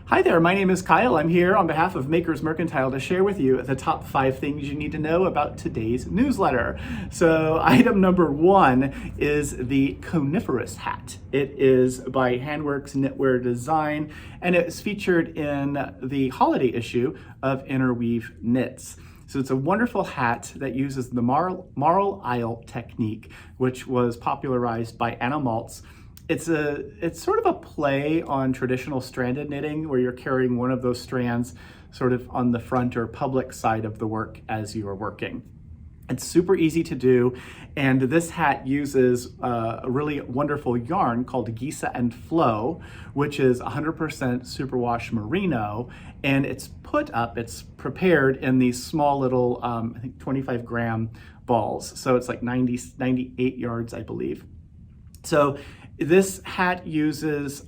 Hi there, my name is Kyle. I'm here on behalf of Makers Mercantile to share with you the top 5 things you need to know about today's newsletter. So item number 1 is the Coniferous Hat. It is by Handworks Knitwear Design, and it's featured in the holiday issue of Innerweave Knits. So it's a wonderful hat that uses the 𝗪𝗏𝗊𝘀 technique, which was popularized by 𝗪𝗵𝘁'𝘀. It's sort of a play on traditional stranded knitting where you're carrying one of those strands sort of on the front or public side of the work as you are working. It's super easy to do, and this hat uses a really wonderful yarn called 𝗪𝗶𝗴, which is 100% superwash merino, and it's prepared in these small little, I think 25-gram balls. So it's like 98 yards, I believe. So this hat uses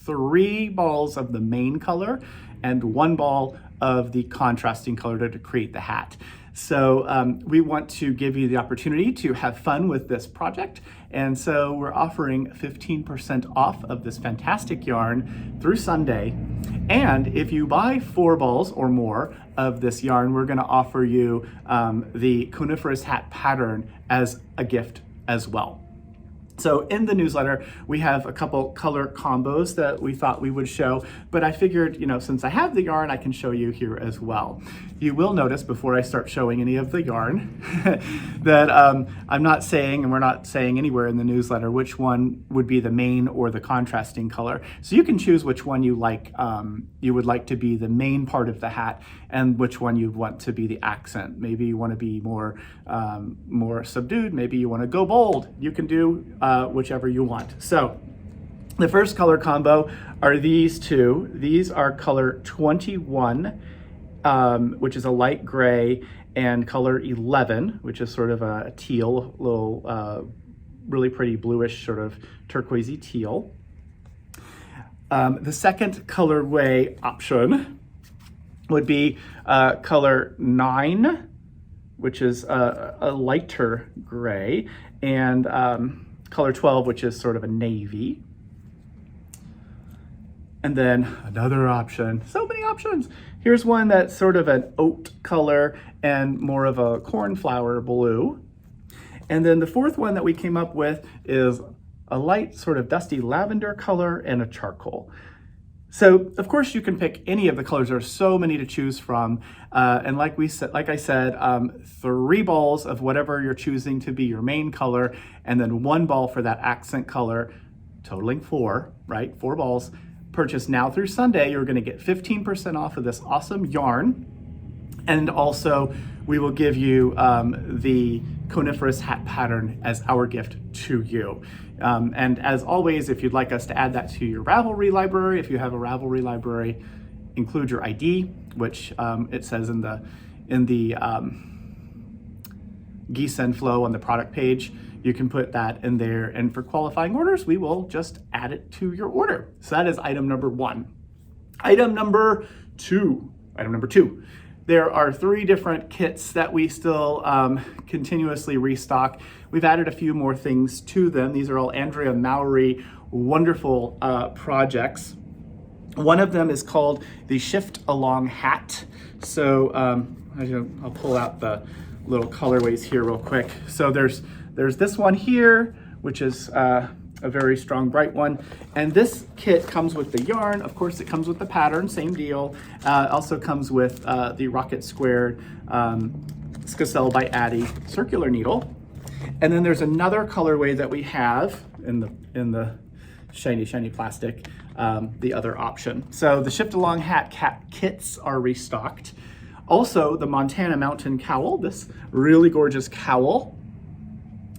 3 balls of the main color and 1 ball of the contrasting color to create the hat. So we want to give you the opportunity to have fun with this project. And so we're offering 15% off of this fantastic yarn through Sunday. And if you buy 4 balls or more of this yarn, we're gonna offer you the Coniferous Hat pattern as a gift as well. So in the newsletter, we have a couple color combos that we thought we would show, but I figured, since I have the yarn, I can show you here as well. You will notice before I start showing any of the yarn that I'm not saying, and we're not saying anywhere in the newsletter, which one would be the main or the contrasting color. So you can choose which one you like, you would like to be the main part of the hat and which one you'd want to be the accent. Maybe you want to be more subdued, maybe you want to go bold. You can do whichever you want. So the first color combo are these 2. These are color 21, which is a light gray, and color 11, which is sort of a teal, little really pretty bluish sort of turquoisey teal. The second colorway option would be color 9, which is a lighter gray, and color 12, which is sort of a navy. And then another option, so many options. Here's one that's sort of an oat color and more of a cornflower blue. And then the fourth one that we came up with is a light sort of dusty lavender color and a charcoal. So of course you can pick any of the colors. There are so many to choose from. And like I said, 3 balls of whatever you're choosing to be your main color, and then 1 ball for that accent color, totaling 4, right? 4 balls. Purchase now through Sunday, you're gonna get 15% off of this awesome yarn. And also we will give you the Coniferous Hat pattern as our gift to you. And as always, if you'd like us to add that to your Ravelry library, if you have a Ravelry library, include your ID, which it says in the 𝗪𝗶𝗴 on the product page. You can put that in there, and for qualifying orders, we will just add it to your order. So that is item number 1. Item number 2. There are 3 different kits that we still continuously restock. We've added a few more things to them. These are all Andrea Mowry wonderful projects. One of them is called the ShiftAlong Hat. So I'll pull out the little colorways here real quick. So there's this one here, which is a very strong bright one. And this kit comes with the yarn. Of course, it comes with the pattern, same deal. Also comes with the Rocket Squared 𝗁𝗀 by 𝗁𝗀 circular needle. And then there's another colorway that we have in the shiny plastic, the other option. So the ShiftAlong Hat kits are restocked. Also, the Montana Mountain Cowl, this really gorgeous cowl,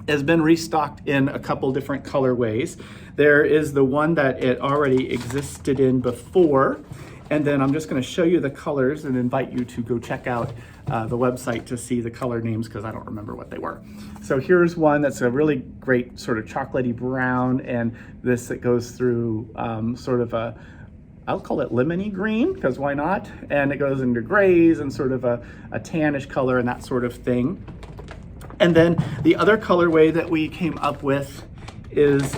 has been restocked in a couple different colorways. There is the one that it already existed in before, and then I'm just going to show you the colors and invite you to go check out the website to see the color names, because I don't remember what they were. So here's one that's a really great sort of chocolatey brown, and this that goes through sort of a, I'll call it lemony green, because why not? And it goes into grays and sort of a tannish color and that sort of thing. And then the other colorway that we came up with is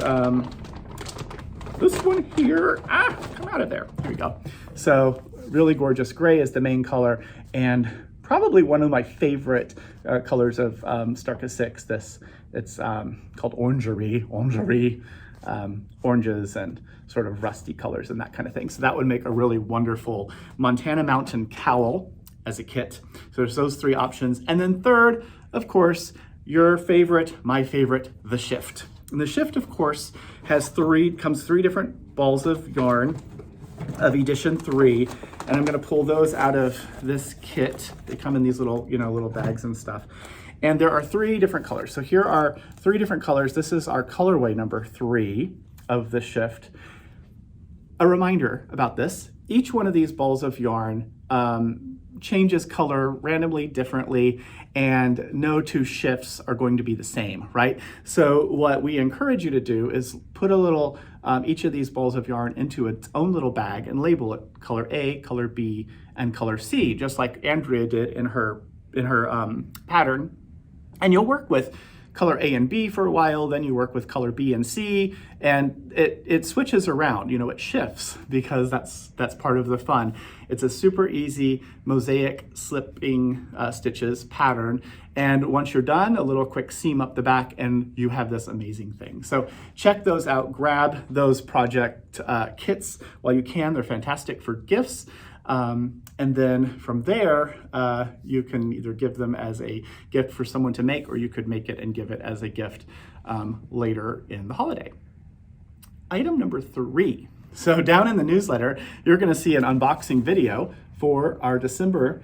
this one here, come out of there. Here we go. So really gorgeous. Gray is the main color, and probably one of my favorite colors of 𝗪𝗀𝗃𝗀. It's called 𝗪𝗲𝗃𝗃, oranges and sort of rusty colors and that kind of thing. So that would make a really wonderful Montana Mountain Cowl as a kit. So there's those three options. And then third, of course, your favorite, my favorite, the Shift. And the Shift, of course, comes three different balls of yarn of edition 3, and I'm going to pull those out of this kit. They come in these little, little bags and stuff. And there are 3 different colors. So here are 3 different colors. This is our colorway number 3 of the Shift. A reminder about this: each one of these balls of yarn changes color randomly, differently, and no 2 shifts are going to be the same, right? So what we encourage you to do is put a little, each of these balls of yarn into its own little bag and label it color A, color B, and color C, just like Andrea did in her pattern. And you'll work with color A and B for a while, then you work with color B and C, and it switches around, it shifts, because that's part of the fun. It's a super easy mosaic slipping stitches pattern, and once you're done, a little quick seam up the back and you have this amazing thing. So check those out, grab those project kits while you can. They're fantastic for gifts. And then from there, you can either give them as a gift for someone to make, or you could make it and give it as a gift later in the holiday. Item number 3. So down in the newsletter, you're going to see an unboxing video for our December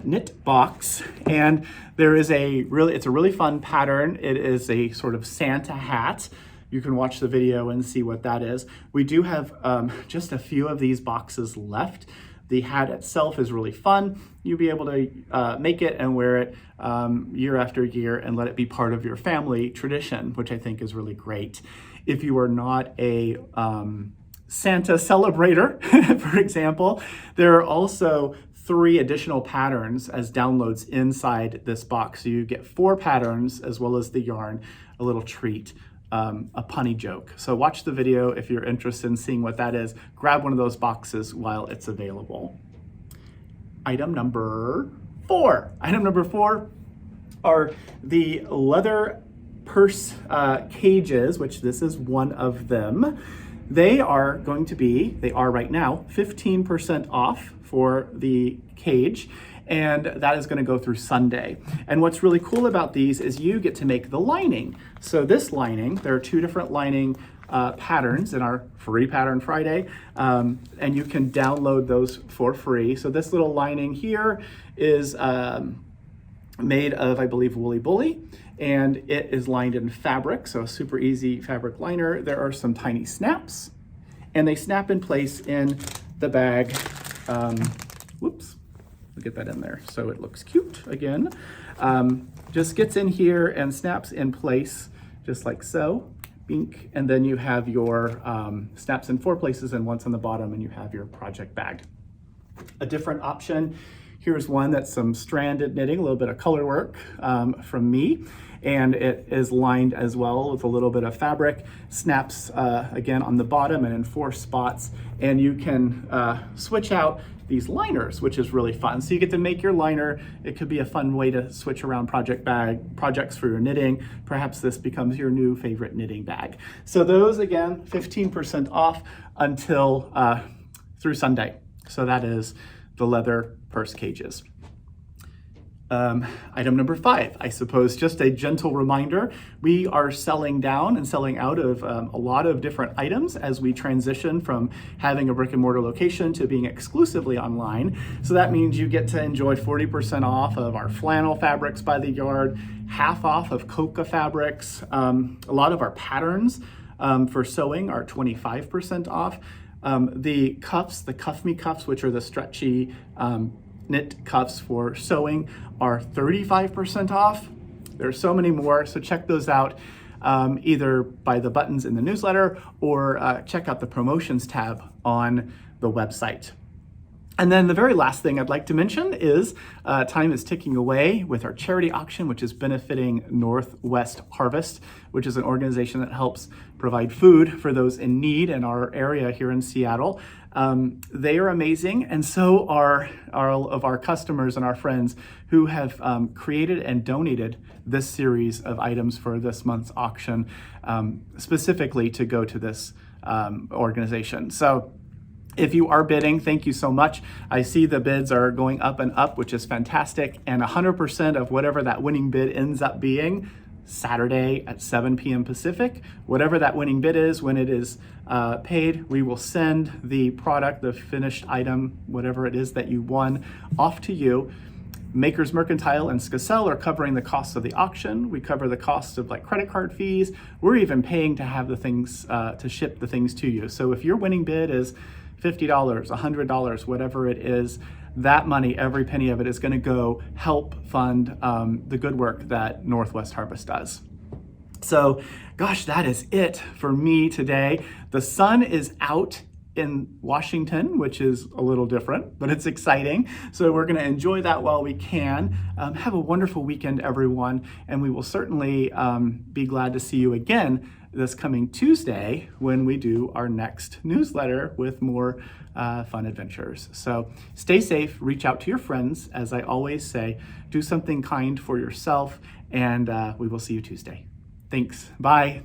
knit box. And there is it's a really fun pattern. It is a sort of Santa hat. You can watch the video and see what that is. We do have just a few of these boxes left. The hat itself is really fun. You'll be able to make it and wear it year after year and let it be part of your family tradition, which I think is really great. If you are not a Santa celebrator, for example, there are also 3 additional patterns as downloads inside this box. So you get 4 patterns as well as the yarn, a little treat. A punny joke. So watch the video if you're interested in seeing what that is. Grab one of those boxes while it's available. Item number 4. Item number 4 are the leather purse cages, which this is one of them. They are right now 15% off for the cage, and that is going to go through Sunday. And what's really cool about these is you get to make the lining. So this lining, there are 2 different lining patterns in our free pattern Friday, and you can download those for free. So this little lining here is made of, I believe, 𝗁𝗁𝗁𝗁, and it is lined in fabric, so a super easy fabric liner. There are some tiny snaps, and they snap in place in the bag. Whoops. We'll get that in there so it looks cute again. Just gets in here and snaps in place just like so. Bink. And then you have your snaps in 4 places and once on the bottom, and you have your project bag. A different option, here's one that's some stranded knitting, a little bit of color work from me. And it is lined as well with a little bit of fabric, snaps again on the bottom and in 4 spots. And you can switch out these liners, which is really fun. So you get to make your liner. It could be a fun way to switch around projects for your knitting. Perhaps this becomes your new favorite knitting bag. So those, again, 15% off until through Sunday. So that is the leather purse cages. Item number 5, I suppose, just a gentle reminder. We are selling down and selling out of a lot of different items as we transition from having a brick and mortar location to being exclusively online. So that means you get to enjoy 40% off of our flannel fabrics by the yard, half off of 𝗁𝗃 fabrics. A lot of our patterns for sewing are 25% off. The cuffs, the 𝗪𝗵𝘁'𝘀 cuffs, which are the stretchy knit cuffs for sewing, are 35% off. There are so many more, so check those out either by the buttons in the newsletter or check out the promotions tab on the website. And then the very last thing I'd like to mention is time is ticking away with our charity auction, which is benefiting Northwest Harvest, which is an organization that helps provide food for those in need in our area here in Seattle. They are amazing, and so are all of our customers and our friends who have created and donated this series of items for this month's auction, specifically to go to this organization. So if you are bidding, thank you so much. I see the bids are going up and up, which is fantastic. And 100% of whatever that winning bid ends up being, Saturday at 7 p.m. Pacific, whatever that winning bid is, when it is paid, we will send the product, the finished item, whatever it is that you won, off to you. Makers Mercantile and 𝗀𝗃 are covering the costs of the auction. We cover the costs of like credit card fees. We're even paying to have the things, to ship the things to you. So if your winning bid is $50, $100, whatever it is, that money, every penny of it is going to go help fund the good work that Northwest Harvest does. So, gosh, that is it for me today. The sun is out in Washington, which is a little different, but it's exciting. So we're going to enjoy that while we can. Have a wonderful weekend, everyone, and we will certainly be glad to see you again this coming Tuesday when we do our next newsletter with more fun adventures. So stay safe, reach out to your friends, as I always say, do something kind for yourself, and we will see you Tuesday. Thanks. Bye.